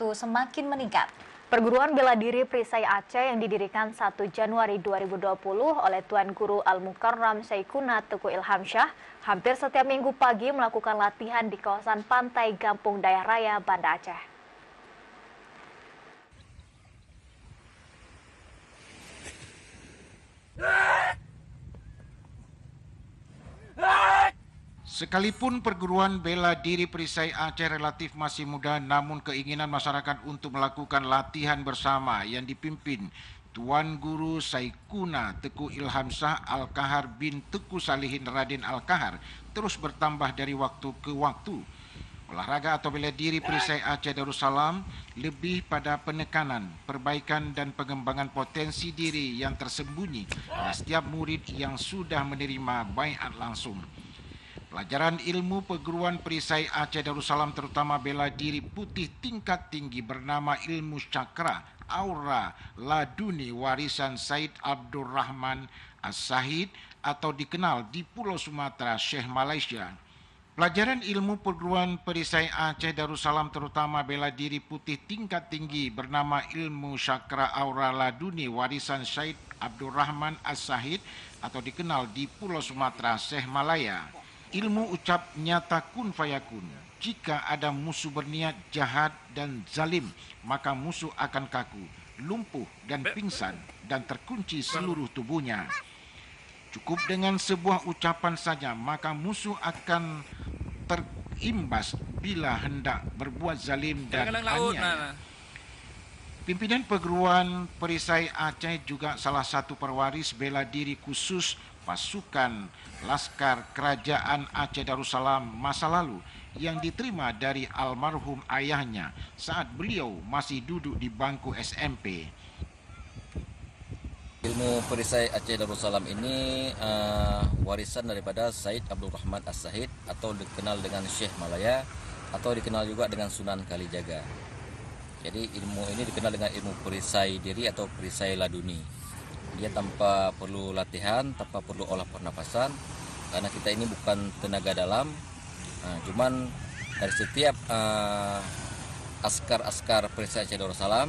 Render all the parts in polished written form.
waktu semakin meningkat. Perguruan bela diri Perisai Aceh yang didirikan 1 Januari 2020 oleh Tuan Guru Al-Mukarram Syaikuna Teguh Ilhamsyah hampir setiap minggu pagi melakukan latihan di kawasan pantai Gampung Daya Raya, Banda Aceh. Sekalipun perguruan bela diri Perisai Aceh relatif masih muda, namun keinginan masyarakat untuk melakukan latihan bersama yang dipimpin Tuan Guru Syaikuna Teguh Ilhamsyah Al-Kahar bin Teguh Salihin Radin Al-Kahar terus bertambah dari waktu ke waktu. Olahraga atau bela diri Perisai Aceh Darussalam lebih pada penekanan, perbaikan dan pengembangan potensi diri yang tersembunyi pada setiap murid yang sudah menerima baiat langsung. Pelajaran ilmu perguruan Perisai Aceh Darussalam terutama bela diri putih tingkat tinggi bernama Ilmu Cakra Aura Laduni warisan Said Abdul Rahman As-Sahid atau dikenal di Pulau Sumatera, Syekh Malaysia. Pelajaran ilmu perguruan Perisai Aceh Darussalam terutama bela diri putih tingkat tinggi bernama Ilmu Cakra Aura Laduni warisan Said Abdul Rahman As-Sahid atau dikenal di Pulau Sumatera, Syekh Malaya. Ilmu ucap nyata kun fayakun. Jika ada musuh berniat jahat dan zalim, maka musuh akan kaku, lumpuh dan pingsan dan terkunci seluruh tubuhnya. Cukup dengan sebuah ucapan saja, maka musuh akan terimbas bila hendak berbuat zalim dan aniaya. Pimpinan perguruan Perisai Aceh juga salah satu perwaris bela diri khusus pasukan Laskar Kerajaan Aceh Darussalam masa lalu yang diterima dari almarhum ayahnya saat beliau masih duduk di bangku SMP. Ilmu Perisai Aceh Darussalam ini warisan daripada Said Abdul Rahman As-Sahid atau dikenal dengan Syekh Malaya atau dikenal juga dengan Sunan Kalijaga. Jadi ilmu ini dikenal dengan ilmu perisai diri atau perisai laduni. Dia tanpa perlu latihan, tanpa perlu olah pernapasan, karena kita ini bukan tenaga dalam. Cuman dari setiap askar-askar Perisai Aceh Darussalam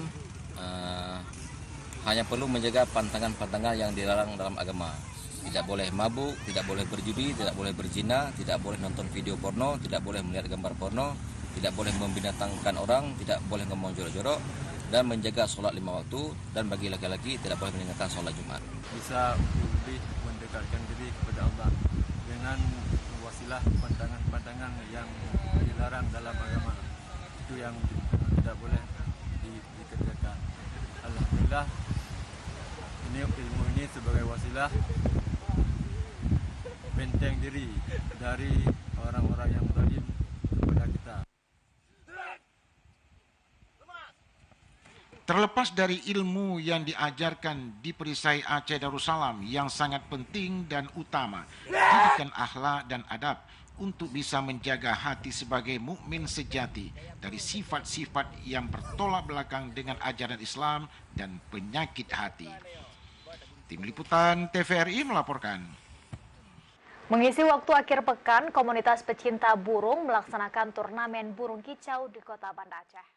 hanya perlu menjaga pantangan-pantangan yang dilarang dalam agama. Tidak boleh mabuk, tidak boleh berjudi, tidak boleh berzina, tidak boleh nonton video porno, tidak boleh melihat gambar porno, tidak boleh membinatangkan orang, tidak boleh ngomong jorok-jorok, dan menjaga sholat 5 waktu, dan bagi laki-laki tidak boleh meninggalkan sholat Jumat. Bisa lebih mendekatkan diri kepada Allah dengan wasilah pandangan-pandangan yang dilarang dalam agama. Itu yang tidak boleh dikerjakan. Alhamdulillah, ilmu ini sebagai wasilah benteng diri dari orang-orang yang zalim kepada kita. Terlepas dari ilmu yang diajarkan di Perisai Aceh Darussalam yang sangat penting dan utama, didikan akhlak dan adab untuk bisa menjaga hati sebagai mukmin sejati dari sifat-sifat yang bertolak belakang dengan ajaran Islam dan penyakit hati. Tim Liputan TVRI melaporkan. Mengisi waktu akhir pekan, komunitas pecinta burung melaksanakan turnamen burung kicau di Kota Banda Aceh.